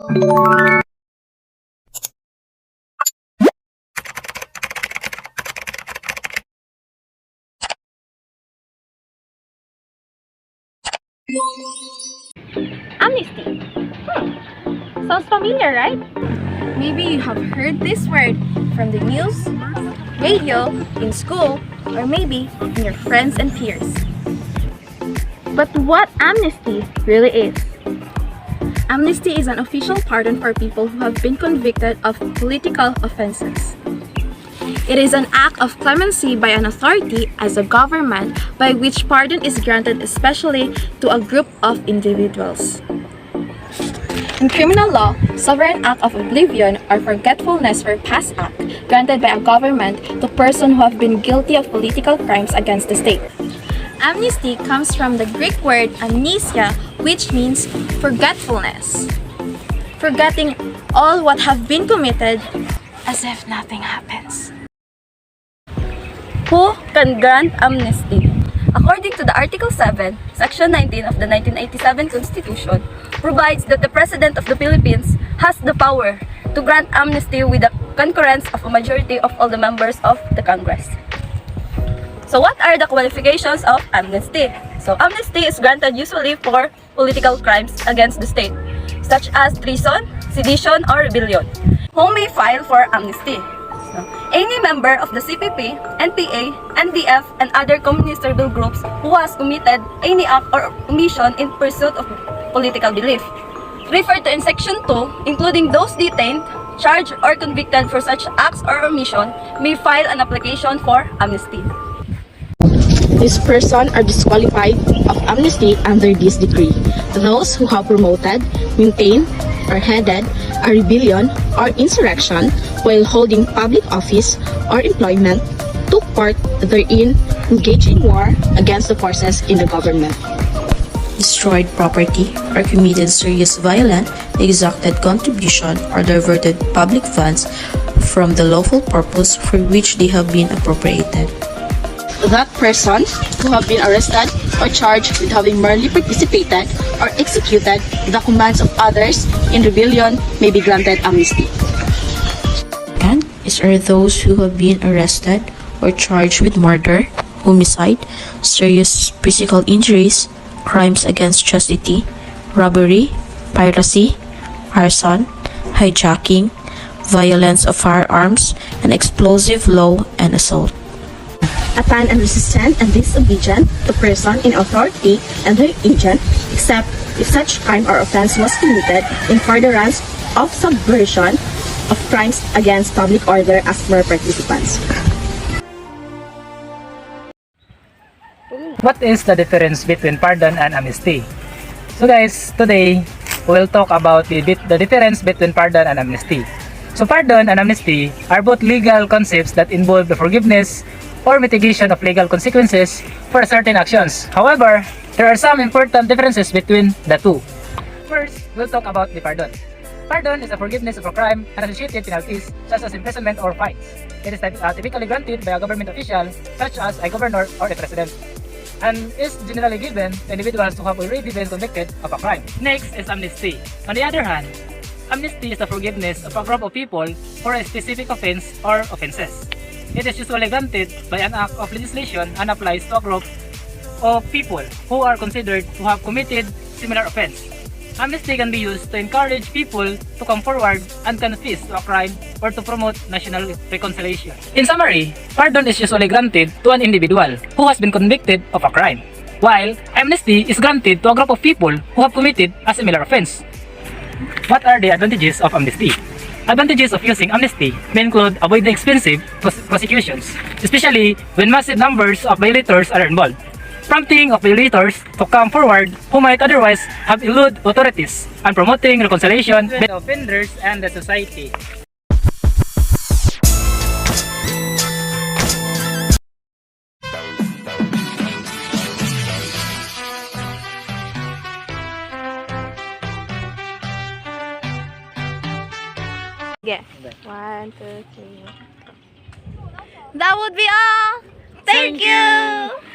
Amnesty. Sounds familiar, right? Maybe you have heard this word from the news, radio, in school, or maybe in your friends and peers. But what amnesty really is? Amnesty is an official pardon for people who have been convicted of political offenses. It is an act of clemency by an authority as a government by which pardon is granted especially to a group of individuals. In criminal law, sovereign act of oblivion or forgetfulness for past act granted by a government to persons who have been guilty of political crimes against the state. Amnesty comes from the Greek word amnesia, which means forgetfulness. Forgetting all what have been committed as if nothing happens. Who can grant amnesty? According to the Article 7, Section 19 of the 1987 Constitution, provides that the President of the Philippines has the power to grant amnesty with the concurrence of a majority of all the members of the Congress. So what are the qualifications of amnesty? So amnesty is granted usually for political crimes against the state, such as treason, sedition, or rebellion. Who may file for amnesty? Any member of the CPP, NPA, NDF, and other communist rebel groups who has committed any act or omission in pursuit of political belief. Referred to in Section 2, including those detained, charged, or convicted for such acts or omission, may file an application for amnesty. These persons are disqualified of amnesty under this decree. Those who have promoted, maintained, or headed a rebellion or insurrection while holding public office or employment, took part therein, engaged in war against the forces in the government, destroyed property, or committed serious violence, exacted contribution, or diverted public funds from the lawful purpose for which they have been appropriated. That person who have been arrested or charged with having merely participated or executed the commands of others in rebellion may be granted amnesty. And are those who have been arrested or charged with murder, homicide, serious physical injuries, crimes against chastity, robbery, piracy, arson, hijacking, violence of firearms, and explosive law and assault. Upon unresistant and disobedient to person in authority and their agent, except if such crime or offense was committed in furtherance of subversion of crimes against public order as per participants. What is the difference between pardon and amnesty? So guys, today we'll talk about the difference between pardon and amnesty. So pardon and amnesty are both legal concepts that involve the forgiveness or mitigation of legal consequences for certain actions. However, there are some important differences between the two. First, we'll talk about the pardon. Pardon is a forgiveness of a crime and associated penalties such as imprisonment or fines. It is typically granted by a government official such as a governor or a president, and is generally given to individuals who have already been convicted of a crime. Next is amnesty. On the other hand, amnesty is the forgiveness of a group of people for a specific offense or offenses. It is usually granted by an act of legislation and applies to a group of people who are considered to have committed similar offense. Amnesty can be used to encourage people to come forward and confess to a crime or to promote national reconciliation. In summary, pardon is usually granted to an individual who has been convicted of a crime, while amnesty is granted to a group of people who have committed a similar offense. What are the advantages of amnesty? Advantages of using amnesty may include avoiding expensive prosecutions, especially when massive numbers of violators are involved, prompting of violators to come forward who might otherwise have eluded authorities, and promoting reconciliation between the offenders and the society. Yeah. 1, 2, 3. That would be all. Thank you.